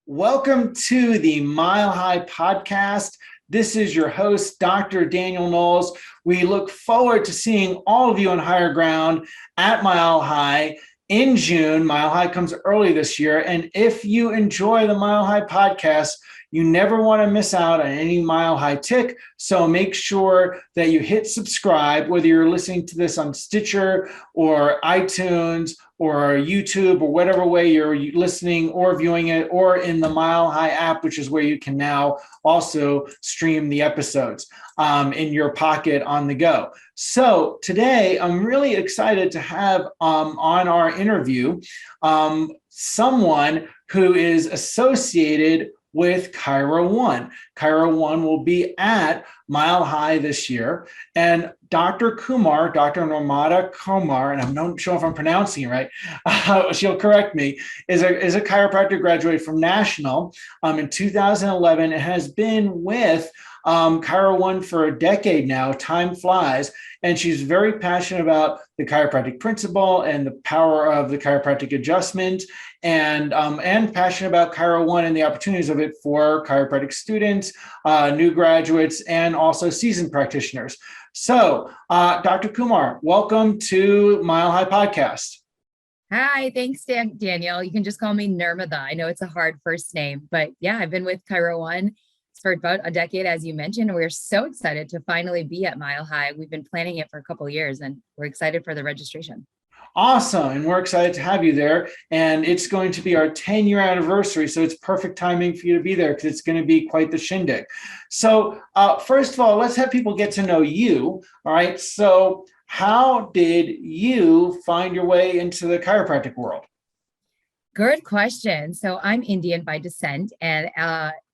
Welcome to the Mile High Podcast. This is your host, Dr. Daniel Knowles. We look forward to seeing all of you on higher ground at Mile High in June. Mile High comes early this year. And if you enjoy the Mile High Podcast, you never want to miss out on any Mile High tick. So make sure that you hit subscribe, whether you're listening to this on Stitcher or iTunes or YouTube or whatever way you're listening or viewing it, or in the Mile High app, which is where you can now also stream the episodes in your pocket on the go. So today I'm really excited to have on our interview someone who is associated with Chiro One. Chiro One will be at Mile High this year. And Dr. Kumar, Dr. Narmda Kumar, and I'm not sure if I'm pronouncing it right, she'll correct me, is a chiropractic graduate from National in 2011 and has been with Chiro One for a decade now. Time flies. And she's very passionate about the chiropractic principle and the power of the chiropractic adjustment, and passionate about Chiro One and the opportunities of it for chiropractic students, new graduates, and also seasoned practitioners. So, Dr. Kumar, welcome to Mile High Podcast. Hi, thanks, Daniel. You can just call me Narmda. I know it's a hard first name, but yeah, I've been with Chiro One for about a decade, as you mentioned. We're so excited to finally be at Mile High. We've been planning it for a couple of years, and we're excited for the registration. Awesome. And we're excited to have you there. And it's going to be our 10-year anniversary. So it's perfect timing for you to be there because it's going to be quite the shindig. So first of all, let's have people get to know you. All right. So how did you find your way into the chiropractic world? Good question. So I'm Indian by descent, and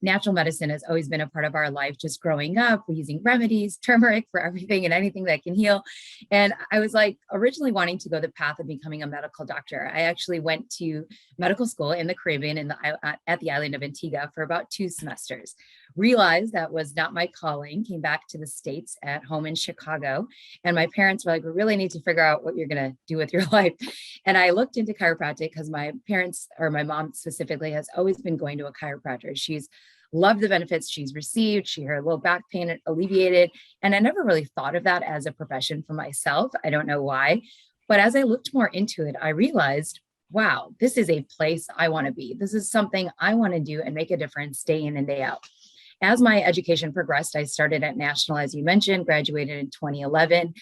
natural medicine has always been a part of our life. Just growing up, we're using remedies, turmeric for everything and anything that can heal. And I was like originally wanting to go the path of becoming a medical doctor. I actually went to medical school in the Caribbean at the island of Antigua for about 2 semesters. Realized that was not my calling, came back to the States at home in Chicago. And my parents were like, we really need to figure out what you're going to do with your life. And I looked into chiropractic because my parents, or my mom specifically, has always been going to a chiropractor. She's loved the benefits she's received. Her low back pain alleviated. And I never really thought of that as a profession for myself. I don't know why. But as I looked more into it, I realized, wow, this is a place I want to be. This is something I want to do and make a difference day in and day out. As my education progressed, I started at National, as you mentioned, graduated in 2011.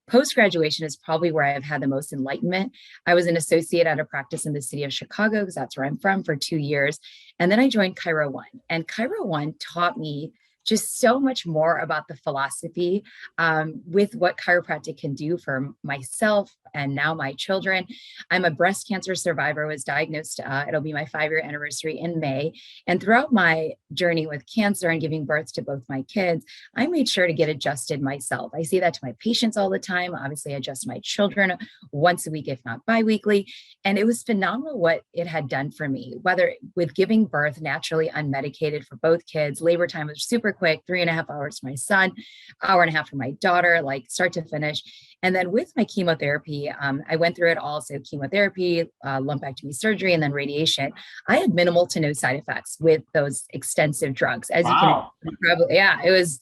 Post-graduation is probably where I've had the most enlightenment. I was an associate at a practice in the city of Chicago, because that's where I'm from, for 2 years. And then I joined Chiro One. And Chiro One taught me just so much more about the philosophy with what chiropractic can do for myself and now my children. I'm a breast cancer survivor, was diagnosed, it'll be my 5-year anniversary in May. And throughout my journey with cancer and giving birth to both my kids, I made sure to get adjusted myself. I say that to my patients all the time. Obviously, I adjust my children once a week, if not biweekly. And it was phenomenal what it had done for me, whether with giving birth naturally unmedicated for both kids. Labor time was super quick, 3.5 hours for my son, 1.5 hours for my daughter, like start to finish. And then with my chemotherapy, I went through it all. So chemotherapy, lumpectomy surgery, and then radiation. I had minimal to no side effects with those extensive drugs. As Wow. you can probably, yeah, it was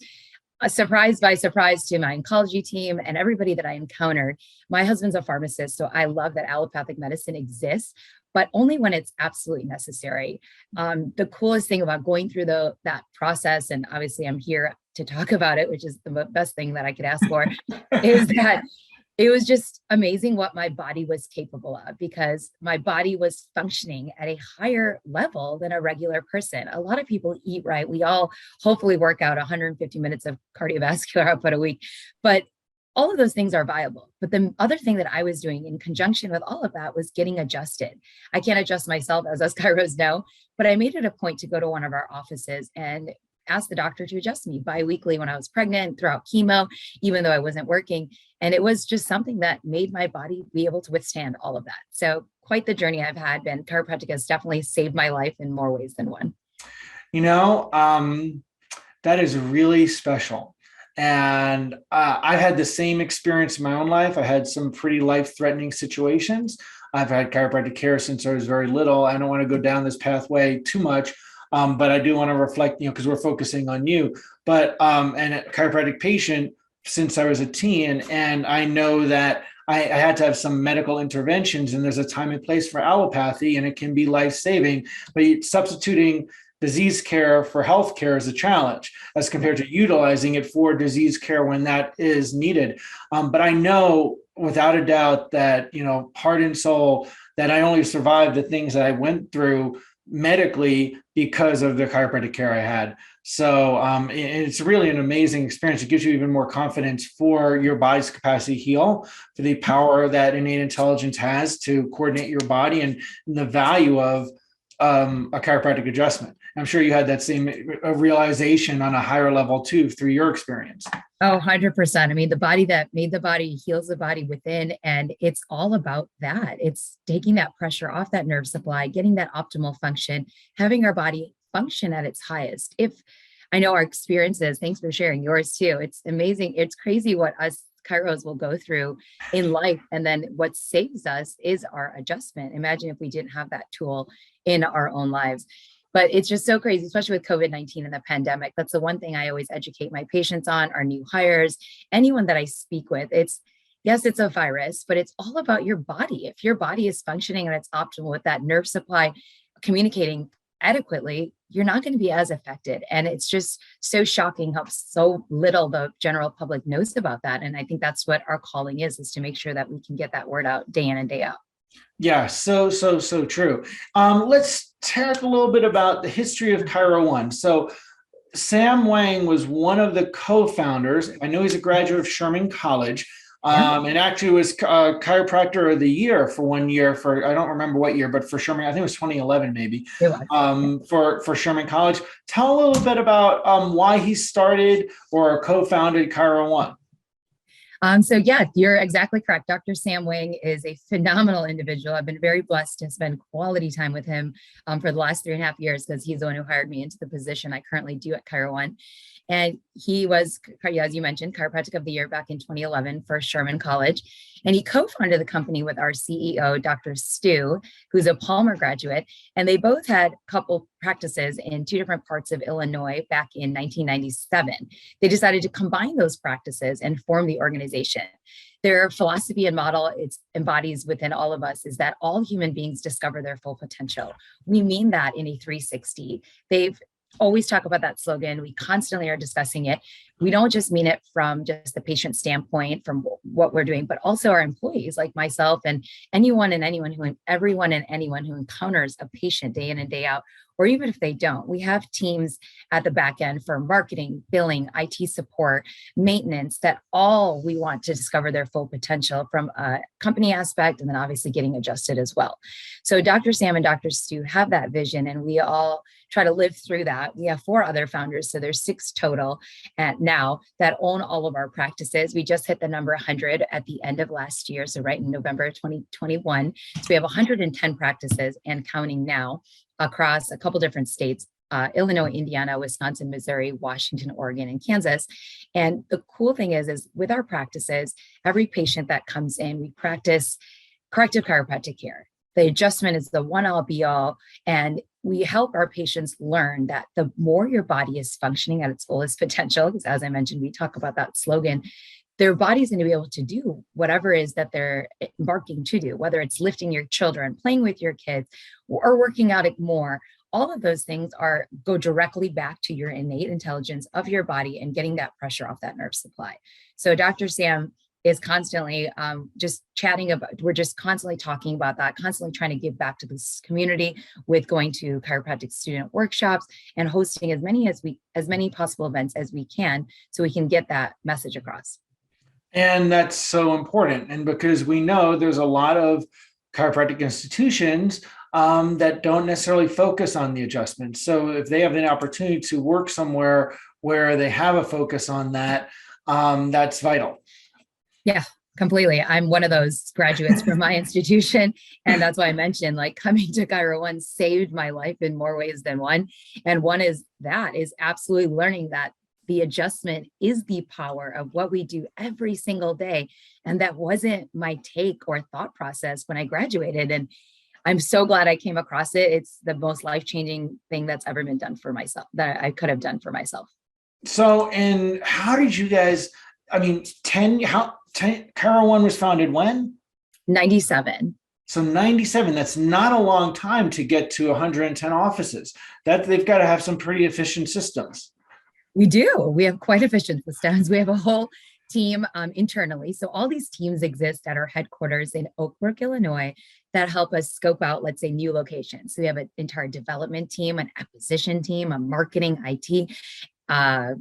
a surprise by surprise to my oncology team and everybody that I encountered. My husband's a pharmacist, so I love that allopathic medicine exists, but only when it's absolutely necessary. The coolest thing about going through that process, and obviously I'm here to talk about it, which is the best thing that I could ask for, is that it was just amazing what my body was capable of, because my body was functioning at a higher level than a regular person. A lot of people eat right. We all hopefully work out 150 minutes of cardiovascular output a week, but all of those things are viable. But the other thing that I was doing in conjunction with all of that was getting adjusted. I can't adjust myself, as us chiros know, but I made it a point to go to one of our offices and asked the doctor to adjust me biweekly when I was pregnant, throughout chemo, even though I wasn't working. And it was just something that made my body be able to withstand all of that. So quite the journey I've had. And chiropractic has definitely saved my life in more ways than one. You know, that is really special. And I've had the same experience in my own life. I had some pretty life-threatening situations. I've had chiropractic care since I was very little. I don't want to go down this pathway too much, but I do want to reflect, because we're focusing on you. But and a chiropractic patient since I was a teen, and I know that I had to have some medical interventions, and there's a time and place for allopathy, and it can be life-saving. But substituting disease care for health care is a challenge as compared to utilizing it for disease care when that is needed. But I know without a doubt that, heart and soul, that I only survived the things that I went through medically because of the chiropractic care I had. So it's really an amazing experience. It gives you even more confidence for your body's capacity to heal, for the power that innate intelligence has to coordinate your body, and the value of a chiropractic adjustment. I'm sure you had that same realization on a higher level too, through your experience. Oh, 100%. I mean, the body that made the body heals the body within. And it's all about that. It's taking that pressure off that nerve supply, getting that optimal function, having our body function at its highest. If I know our experiences, thanks for sharing yours too. It's amazing. It's crazy what us chiros will go through in life. And then what saves us is our adjustment. Imagine if we didn't have that tool in our own lives. But it's just so crazy, especially with COVID-19 and the pandemic. That's the one thing I always educate my patients on, our new hires, anyone that I speak with. Yes, it's a virus, but it's all about your body. If your body is functioning and it's optimal with that nerve supply communicating adequately, you're not going to be as affected. And it's just so shocking how so little the general public knows about that. And I think that's what our calling is to make sure that we can get that word out day in and day out. Yeah, so true. Let's talk a little bit about the history of Chiro One. So Sam Wang was one of the co-founders. I know he's a graduate of Sherman College, and actually was chiropractor of the year for 1 year for, I don't remember what year, but for Sherman, I think it was 2011 maybe, for Sherman College. Tell a little bit about why he started or co-founded Chiro One. So yeah, you're exactly correct. Dr. Sam Wang is a phenomenal individual. I've been very blessed to spend quality time with him for the last 3.5 years, because he's the one who hired me into the position I currently do at Chiro One. And he was, as you mentioned, chiropractic of the year back in 2011 for Sherman College. And he co-founded the company with our CEO, Dr. Stu, who's a Palmer graduate. And they both had a couple practices in 2 different parts of Illinois back in 1997. They decided to combine those practices and form the organization. Their philosophy and model, it embodies within all of us, is that all human beings discover their full potential. We mean that in a 360. They've always talk about that slogan. We constantly are discussing it. We don't just mean it from just the patient standpoint, from what we're doing, but also our employees like myself and everyone and anyone who encounters a patient day in and day out, or even if they don't. We have teams at the back end for marketing, billing, IT support, maintenance, that all we want to discover their full potential from a company aspect, and then obviously getting adjusted as well. So Dr. Sam and Dr. Stu have that vision, and we all try to live through that. We have 4 other founders, so there's 6 total now that own all of our practices. We just hit the number 100 at the end of last year, so right in November 2021. So we have 110 practices and counting now across a couple different states, Illinois, Indiana, Wisconsin, Missouri, Washington, Oregon, and Kansas. And the cool thing is with our practices, every patient that comes in, we practice corrective chiropractic care. The adjustment is the one all be all. And we help our patients learn that the more your body is functioning at its fullest potential, because as I mentioned, we talk about that slogan, their body's going to be able to do whatever it is that they're embarking to do, whether it's lifting your children, playing with your kids, or working out more. All of those things go directly back to your innate intelligence of your body and getting that pressure off that nerve supply. So Dr. Sam is constantly just chatting about, we're just constantly talking about that, constantly trying to give back to this community with going to chiropractic student workshops and hosting as many possible events as we can, so we can get that message across. And that's so important. And because we know there's a lot of chiropractic institutions that don't necessarily focus on the adjustment. So if they have an opportunity to work somewhere where they have a focus on that, that's vital. Yeah, completely. I'm one of those graduates from my institution. And that's why I mentioned, like, coming to Chiro One saved my life in more ways than one. And one is absolutely learning that the adjustment is the power of what we do every single day. And that wasn't my take or thought process when I graduated. And I'm so glad I came across it. It's the most life-changing thing that's ever been done for myself, that I could have done for myself. So, and how did you guys, I mean, 10, Chiro One was founded when? 97. So 97, that's not a long time to get to 110 offices. That they've got to have some pretty efficient systems. We do. We have quite efficient systems. We have a whole team internally. So all these teams exist at our headquarters in Oak Brook, Illinois, that help us scope out, let's say, new locations. So we have an entire development team, an acquisition team, a marketing, IT,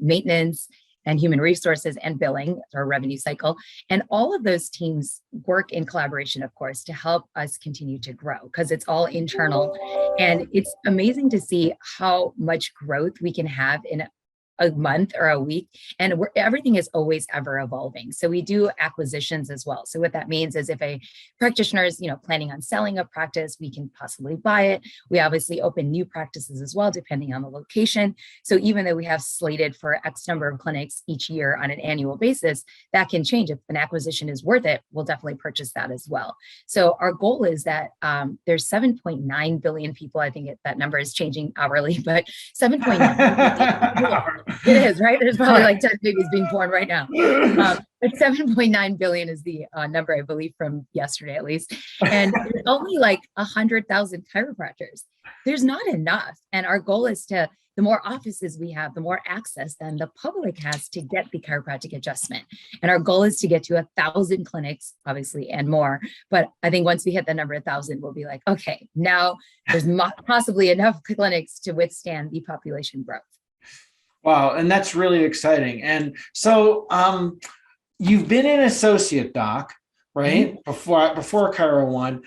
maintenance, and human resources and billing, or revenue cycle. And all of those teams work in collaboration, of course, to help us continue to grow, because it's all internal. And it's amazing to see how much growth we can have in a month or a week, and everything is always ever evolving. So we do acquisitions as well. So what that means is if a practitioner is, planning on selling a practice, we can possibly buy it. We obviously open new practices as well, depending on the location. So even though we have slated for X number of clinics each year on an annual basis, that can change. If an acquisition is worth it, we'll definitely purchase that as well. So our goal is that there's 7.9 billion people. I think that number is changing hourly, but 7.9 billion. It is, right? There's probably like 10 babies being born right now. But 7.9 billion is the number, I believe, from yesterday at least. And there's only like 100,000 chiropractors. There's not enough. And our goal is the more offices we have, the more access then the public has to get the chiropractic adjustment. And our goal is to get to 1,000 clinics, obviously, and more. But I think once we hit the number 1,000, we'll be like, okay, now there's possibly enough clinics to withstand the population growth. Wow, and that's really exciting. And so you've been an associate doc, right? Before Chiro One.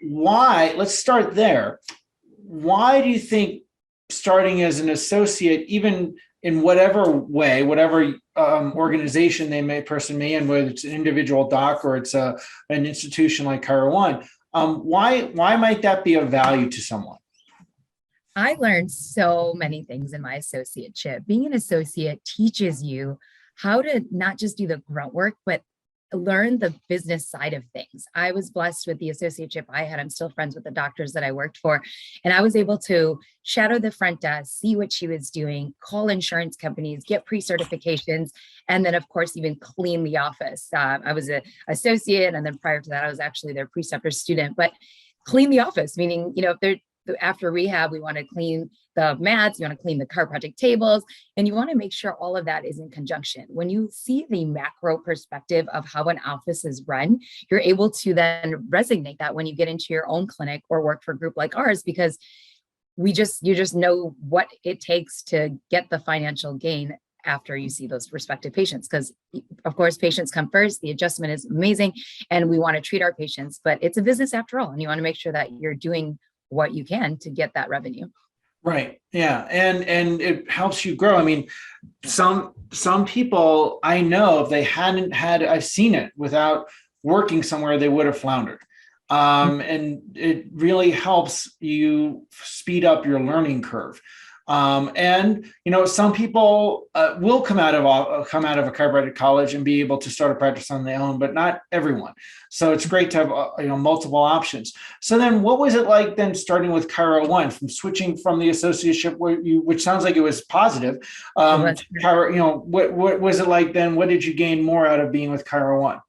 Why? Let's start there. Why do you think starting as an associate, even in whatever way, whatever organization person may, and whether it's an individual doc or it's an institution like Chiro One, why might that be of value to someone? I learned so many things in my associateship. Being an associate teaches you how to not just do the grunt work, but learn the business side of things. I was blessed with the associateship I had. I'm still friends with the doctors that I worked for. And I was able to shadow the front desk, see what she was doing, call insurance companies, get pre-certifications, and then, of course, even clean the office. I was an associate. And then prior to that, I was actually their preceptor student. But clean the office, meaning, if they're after rehab, we want to clean the mats, you want to clean the chiropractic tables, and you want to make sure all of that is in conjunction. When you see the macro perspective of how an office is run, you're able to then resonate that when you get into your own clinic or work for a group like ours, because you just know what it takes to get the financial gain after you see those respective patients. Because of course, patients come first, the adjustment is amazing, and we want to treat our patients, but it's a business after all. And you want to make sure that you're doing what you can to get that revenue. Right. Yeah. And it helps you grow. I mean, some people I know, if they hadn't had, I've seen it, without working somewhere, they would have floundered. And it really helps you speed up your learning curve. And some people will come out of a chiropractic college and be able to start a practice on their own, but not everyone. So it's great to have multiple options. So then, what was it like then starting with Chiro One, from switching from the associateship, which sounds like it was positive? What was it like then? What did you gain more out of being with Chiro One?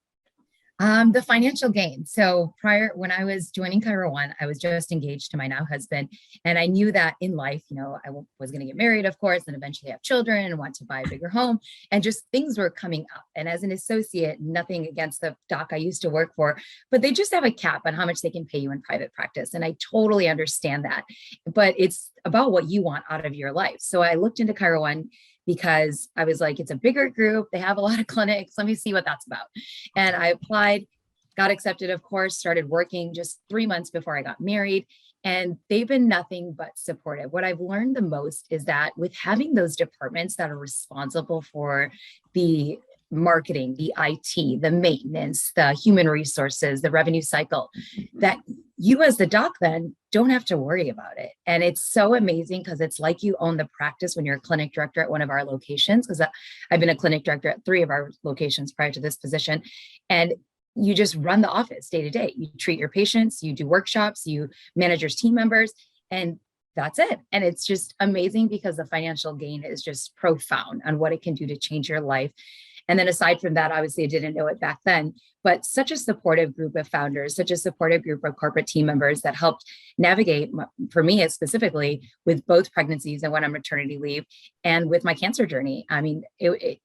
The financial gain. So when I was joining Chiro One, I was just engaged to my now husband. And I knew that in life, I was going to get married, of course, and eventually have children and want to buy a bigger home. And just things were coming up. And as an associate, nothing against the doc I used to work for, but they just have a cap on how much they can pay you in private practice. And I totally understand that. But it's about what you want out of your life. So I looked into Chiro One because I was like, it's a bigger group. They have a lot of clinics. Let me see what that's about. And I applied, got accepted, of course, started working just 3 months before I got married. And they've been nothing but supportive. What I've learned the most is that with having those departments that are responsible for the marketing, the IT, the maintenance, the human resources, the revenue cycle, that you as the doc then don't have to worry about it. And it's so amazing because it's like you own the practice when you're a clinic director at one of our locations, because I've been a clinic director at 3 of our locations prior to this position. And you just run the office day to day. You treat your patients, you do workshops, you manage your team members, and that's it. And it's just amazing because the financial gain is just profound on what it can do to change your life. And then aside from that, obviously I didn't know it back then, but such a supportive group of founders, such a supportive group of corporate team members that helped navigate, for me specifically, with both pregnancies and when on maternity leave and with my cancer journey. I mean,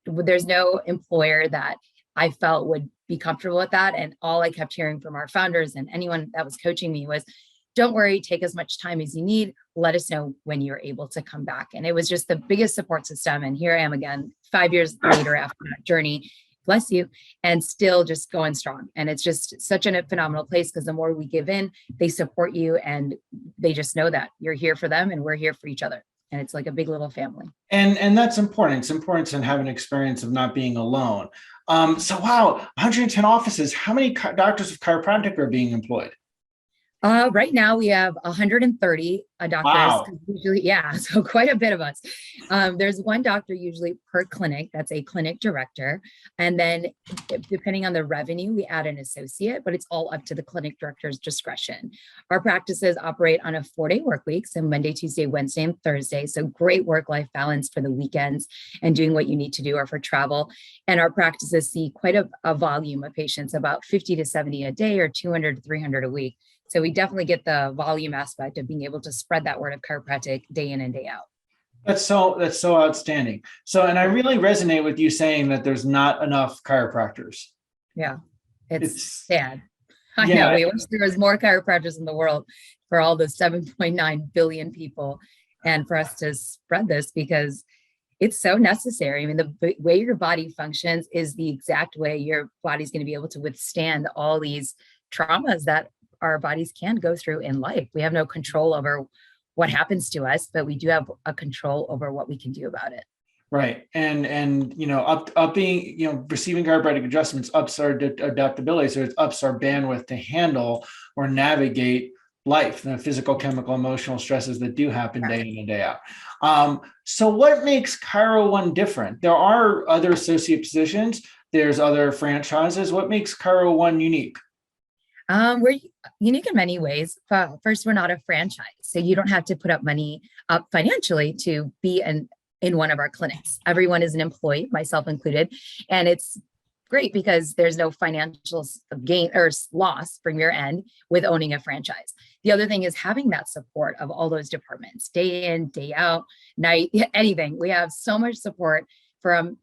there's no employer that I felt would be comfortable with that. And all I kept hearing from our founders and anyone that was coaching me was, don't worry, take as much time as you need. Let us know when you're able to come back. And it was just the biggest support system. And here I am again, 5 years later after that journey, bless you, and still just going strong. And it's just such a phenomenal place because the more we give in, they support you and they just know that you're here for them and we're here for each other. And it's like a big little family. And that's important. It's important to have an experience of not being alone. So wow, 110 offices. How many doctors of chiropractic are being employed? Right now we have 130 doctors. Wow. Usually, yeah, so quite a bit of us. There's one doctor usually per clinic. That's a clinic director. And then depending on the revenue, we add an associate, but it's all up to the clinic director's discretion. Our practices operate on a 4-day work week, so Monday, Tuesday, Wednesday, and Thursday. So great work-life balance for the weekends and doing what you need to do or for travel. And our practices see quite a volume of patients, about 50 to 70 a day or 200 to 300 a week. So we definitely get the volume aspect of being able to spread that word of chiropractic day in and day out. That's so outstanding. So, and I really resonate with you saying that there's not enough chiropractors. Yeah, it's sad. I yeah. know. We wish there was more chiropractors in the world for all the 7.9 billion people and for us to spread this because it's so necessary. I mean, the way your body functions is the exact way your body's going to be able to withstand all these traumas that our bodies can go through in life. We have no control over what happens to us, but we do have a control over what we can do about it. Right. And upping, receiving chiropractic adjustments ups our adaptability. So it ups our bandwidth to handle or navigate life, the physical, chemical, emotional stresses that do happen day in and day out. So what makes Chiro One different? There are other associate positions. There's other franchises. What makes Chiro One unique? We're unique in many ways. First, we're not a franchise, so you don't have to put up money up financially to be in one of our clinics. Everyone is an employee, myself included, and it's great because there's no financial gain or loss from your end with owning a franchise. The other thing is having that support of all those departments, day in, day out, night, anything. We have so much support from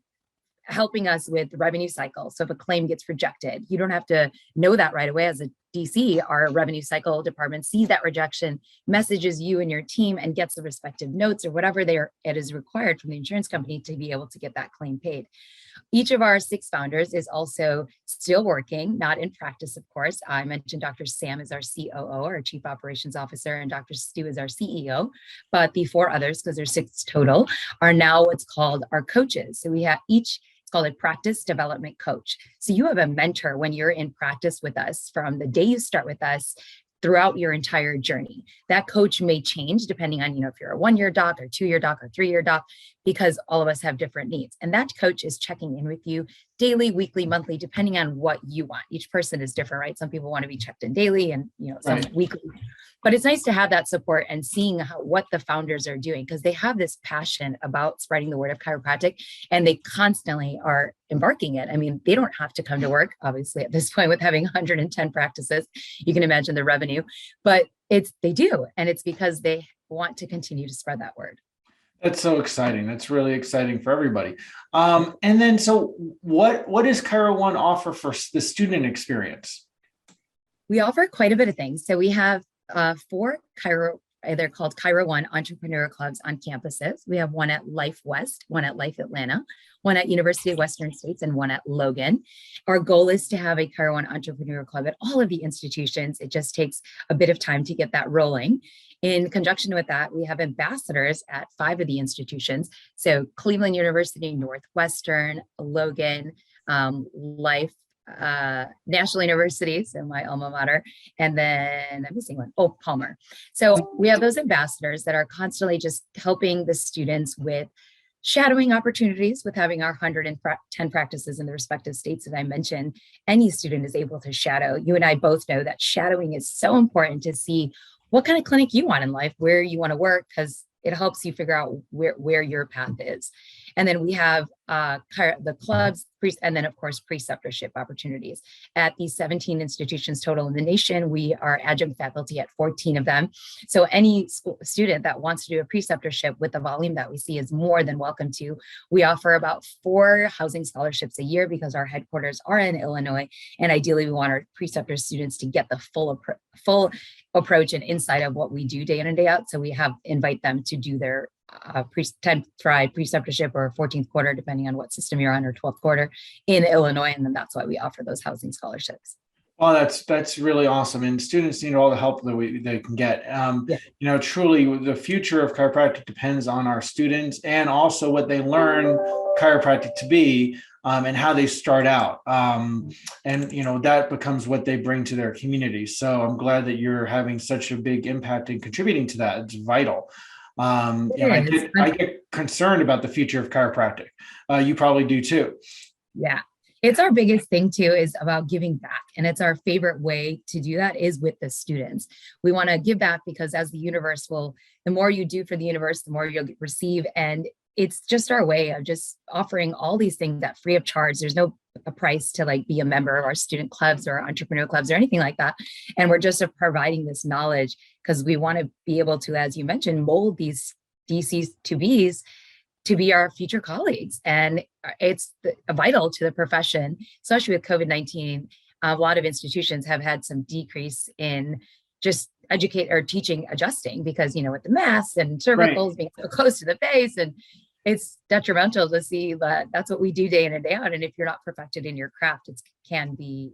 helping us with the revenue cycle. So if a claim gets rejected, you don't have to know that right away. As a DC, our revenue cycle department sees that rejection, messages you and your team, and gets the respective notes or whatever it is required from the insurance company to be able to get that claim paid. Each of our 6 founders is also still working, not in practice, of course. I mentioned Dr. Sam is our COO, our Chief Operations Officer, and Dr. Stu is our CEO. But the 4 others, because there's 6 total, are now what's called our coaches. So we have each, it's called a practice development coach. So you have a mentor when you're in practice with us from the day you start with us throughout your entire journey. That coach may change depending on, if you're a 1-year doc or 2-year doc or 3-year doc, because all of us have different needs. And that coach is checking in with you daily, weekly, monthly, depending on what you want. Each person is different, right? Some people want to be checked in daily and, some weekly. But it's nice to have that support and seeing what the founders are doing, because they have this passion about spreading the word of chiropractic and they constantly are embarking it. I mean, they don't have to come to work, obviously, at this point with having 110 practices. You can imagine the revenue, but they do. And it's because they want to continue to spread that word. That's so exciting. That's really exciting for everybody. And then, so what does Chiro One offer for the student experience? We offer quite a bit of things. So we have 4 they're called Chiro One entrepreneur clubs on campuses. We have one at Life West, one at Life Atlanta, one at University of Western States, and one at Logan. Our goal is to have a Chiro One entrepreneur club at all of the institutions. It just takes a bit of time to get that rolling. In conjunction with that, we have ambassadors at 5 of the institutions. So Cleveland University, Northwestern, Logan, National University, so my alma mater, and then I'm missing one. Oh, Palmer. So we have those ambassadors that are constantly just helping the students with shadowing opportunities. With having our 110 practices in the respective states that I mentioned, any student is able to shadow. You and I both know that shadowing is so important to see what kind of clinic you want in life, where you want to work, because it helps you figure out where your path is. And then we have the clubs, and then of course preceptorship opportunities at these 17 institutions total in the nation. We are adjunct faculty at 14 of them. So any student that wants to do a preceptorship with the volume that we see is more than welcome to. We offer about 4 housing scholarships a year because our headquarters are in Illinois, and ideally we want our preceptor students to get the full approach and insight of what we do day in and day out. So we invite them to do their 10th try preceptorship or 14th quarter, depending on what system you're on, or 12th quarter in Illinois. And then that's why we offer those housing scholarships. Well, that's really awesome, and students need all the help that they can get. Truly, the future of chiropractic depends on our students and also what they learn chiropractic to be, and how they start out, and that becomes what they bring to their community. So I'm glad that you're having such a big impact and contributing to that. It's vital. I get concerned about the future of chiropractic. You probably do too. Yeah. It's our biggest thing too, is about giving back. And it's our favorite way to do that is with the students. We want to give back because as the universe the more you do for the universe, the more you'll receive. And it's just our way of just offering all these things that free of charge. There's no a price to be a member of our student clubs or entrepreneur clubs or anything like that. And we're just providing this knowledge because we want to be able to, as you mentioned, mold these DCs to Bs to be our future colleagues. And it's vital to the profession, especially with COVID-19. A lot of institutions have had some decrease in just teaching adjusting because, with the masks and cervicals being so close to the face, and it's detrimental to see that that's what we do day in and day out. And if you're not perfected in your craft, it can be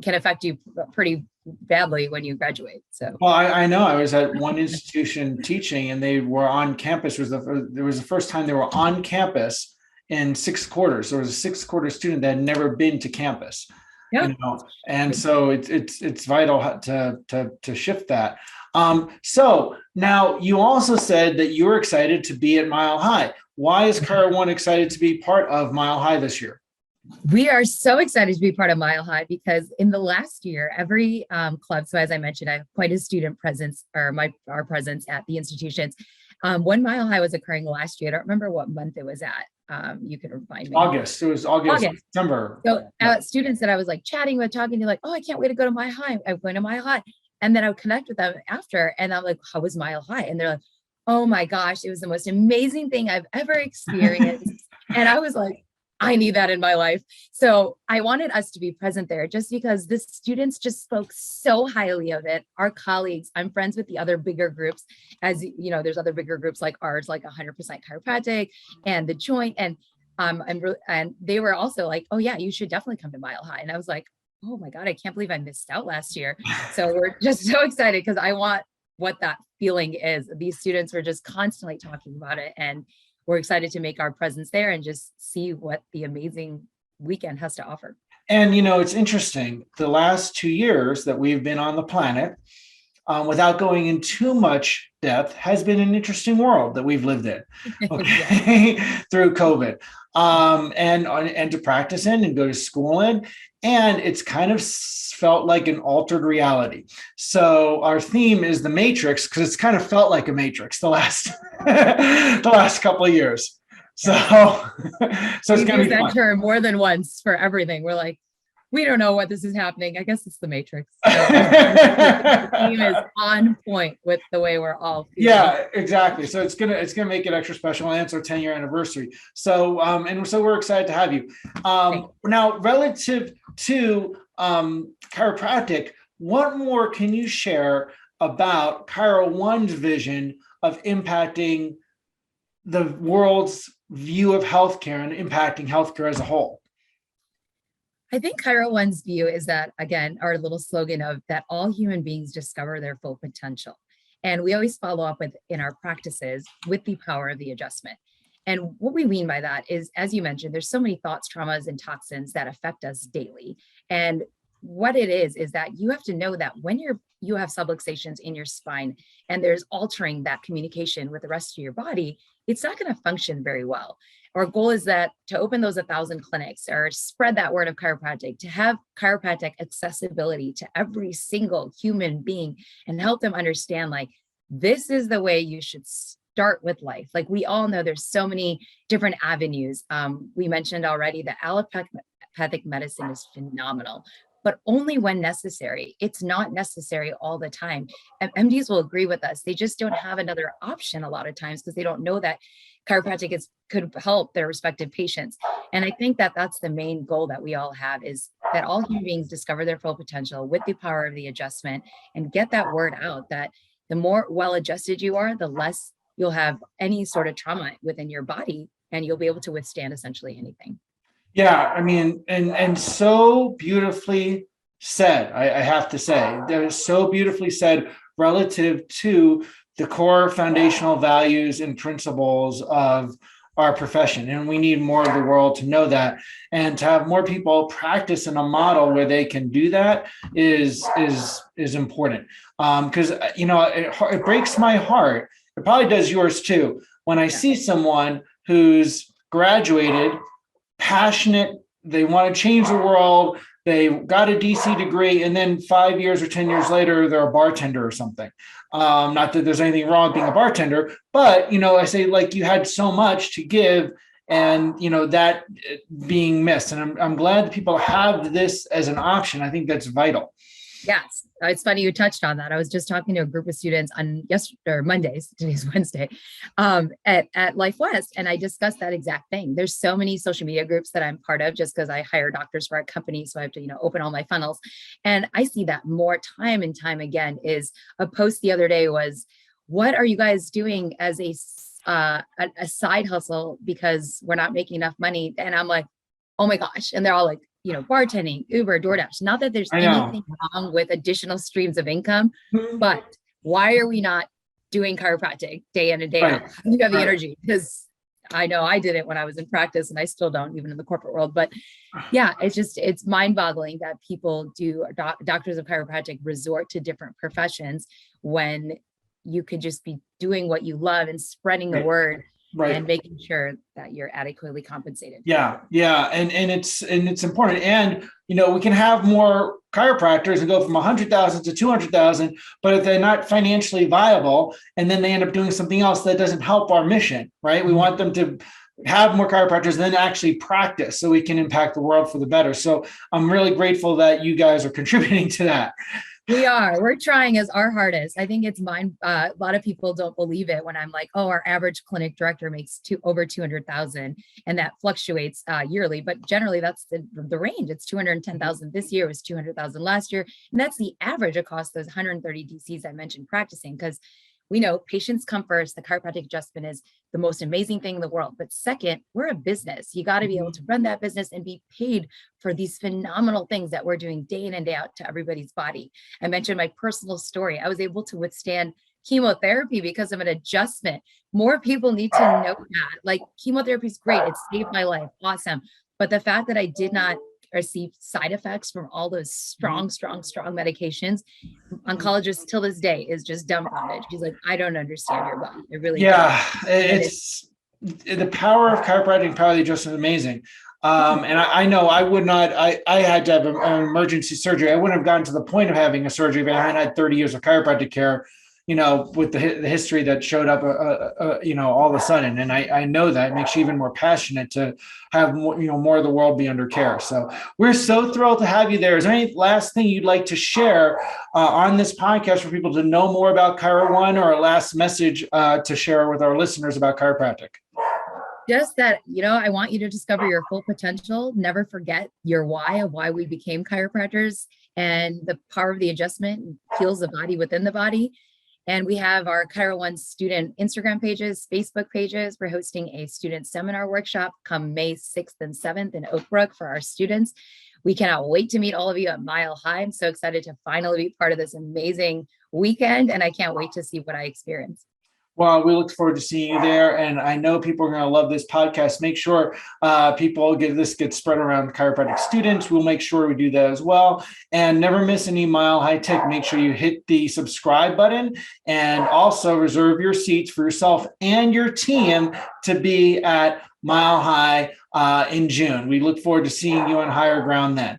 can affect you pretty badly when you graduate. So, well, I know I was at one institution teaching, and they were on campus. There was the first time they were on campus in 6 quarters. There was a 6 quarter student that had never been to campus. Yeah. And so it's vital to shift that. So now you also said that you were excited to be at Mile High. Why is Chiro One excited to be part of Mile High this year? We are so excited to be part of Mile High because in the last year, every club, so as I mentioned, I have quite a student presence, or our presence at the institutions. When Mile High was occurring last year, I don't remember what month it was at. You can remind me. August. It was August. September. So students that I was talking to, oh, I can't wait to go to Mile High. I'm going to Mile High. And then I would connect with them after, and I'm like, how was Mile High? And they're like, oh my gosh, it was the most amazing thing I've ever experienced. And I was like, I need that in my life. So I wanted us to be present there just because the students just spoke so highly of it. Our colleagues, I'm friends with the other bigger groups, as you know, there's other bigger groups like ours, like 100% Chiropractic and the Joint. And they were also like, oh yeah, you should definitely come to Mile High. And I was like, oh my God, I can't believe I missed out last year. So we're just so excited because I want what that feeling is. These students were just constantly talking about it, and we're excited to make our presence there and just see what the amazing weekend has to offer. And, it's interesting. The last 2 years that we've been on the planet, without going in too much depth, has been an interesting world that we've lived in, okay, through COVID, and to practice in and go to school in. And it's kind of felt like an altered reality. So our theme is the Matrix, because it's kind of felt like a Matrix the last couple of years. So it's going to be that fun. Term more than once for everything. We're like, we don't know what this is happening. I guess it's the Matrix. So, the theme is on point with the way we're all feeling. Yeah, exactly. So it's gonna make it extra special, and it's our 10-year anniversary. So so we're excited to have you. Now, relative to chiropractic, what more can you share about Chiro One's vision of impacting the world's view of healthcare and impacting healthcare as a whole? I think Chiro One's view is that, again, our little slogan of that all human beings discover their full potential. And we always follow up in our practices with the power of the adjustment. And what we mean by that is, as you mentioned, there's so many thoughts, traumas, and toxins that affect us daily. And what it is that you have to know that when you have subluxations in your spine and there's altering that communication with the rest of your body, it's not going to function very well. Our goal is that to open those 1,000 clinics or spread that word of chiropractic, to have chiropractic accessibility to every single human being and help them understand, like, this is the way you should start with life. Like, we all know there's so many different avenues. We mentioned already that allopathic medicine is phenomenal, but only when necessary. It's not necessary all the time. And MDs will agree with us. They just don't have another option a lot of times because they don't know that chiropractic could help their respective patients. And I think that that's the main goal that we all have, is that all human beings discover their full potential with the power of the adjustment and get that word out that the more well-adjusted you are, the less you'll have any sort of trauma within your body, and you'll be able to withstand essentially anything. Yeah, I mean, and so beautifully said, I have to say. That is so beautifully said relative to the core foundational values and principles of our profession. And we need more of the world to know that, and to have more people practice in a model where they can do that is important. Because it breaks my heart. It probably does yours too, when I see someone who's graduated, passionate, they want to change the world, they got a DC degree, and then 5 years or 10 years later, they're a bartender or something. Not that there's anything wrong with being a bartender, but, I say, like, you had so much to give, and, that being missed. And I'm glad that people have this as an option. I think that's vital. Yes, it's funny you touched on that. I was just talking to a group of students on Mondays, today's Wednesday, at Life West, and I discussed that exact thing. There's so many social media groups that I'm part of just because I hire doctors for our company, so I have to, open all my funnels. And I see that more time and time again. Is a post the other day was, "What are you guys doing as a side hustle because we're not making enough money?" And I'm like, oh my gosh. And they're all like, bartending, Uber, DoorDash. Not that there's anything wrong with additional streams of income, but why are we not doing chiropractic day in and day out? You have the energy, because I know I did it when I was in practice, and I still don't, even in the corporate world. But yeah, it's mind-boggling that people doctors of chiropractic resort to different professions when you could just be doing what you love and spreading the word. Right. And making sure that you're adequately compensated. Yeah. And it's important. And, we can have more chiropractors and go from 100,000 to 200,000, but if they're not financially viable, and then they end up doing something else that doesn't help our mission, right? We want them to have more chiropractors and then actually practice so we can impact the world for the better. So I'm really grateful that you guys are contributing to that. We're trying as our hardest. I think it's a lot of people don't believe it when I'm like, oh, our average clinic director makes over 200,000, and that fluctuates yearly, but generally that's the range. It's 210,000 this year, it was 200,000 last year. And that's the average across those 130 DCs I mentioned practicing, because we know patients come first. The chiropractic adjustment is the most amazing thing in the world. But second, we're a business. You got to be able to run that business and be paid for these phenomenal things that we're doing day in and day out to everybody's body. I mentioned my personal story. I was able to withstand chemotherapy because of an adjustment. More people need to know that. Like, chemotherapy is great. It saved my life. Awesome. But the fact that I did not receive side effects from all those strong medications, oncologists till this day is just dumbfounded. She's like, I don't understand your body. It really it's the power of chiropractic, power of the adjustment is amazing. And I know I would not, I had to have an emergency surgery. I wouldn't have gotten to the point of having a surgery if I hadn't had 30 years of chiropractic care, with the history that showed up, all of a sudden. And I know that makes you even more passionate to have more, more of the world be under care. So we're so thrilled to have you there. Is there any last thing you'd like to share on this podcast for people to know more about Chiro One, or a last message to share with our listeners about chiropractic? Just that, I want you to discover your full potential. Never forget your why of why we became chiropractors, and the power of the adjustment heals the body within the body. And we have our Chiro One student Instagram pages, Facebook pages. We're hosting a student seminar workshop come May 6th and 7th in Oak Brook for our students. We cannot wait to meet all of you at Mile High. I'm so excited to finally be part of this amazing weekend, and I can't wait to see what I experience. Well, we look forward to seeing you there. And I know people are going to love this podcast. Make sure people get spread around chiropractic students. We'll make sure we do that as well. And never miss any Mile High Tech. Make sure you hit the subscribe button and also reserve your seats for yourself and your team to be at Mile High in June. We look forward to seeing you on higher ground then.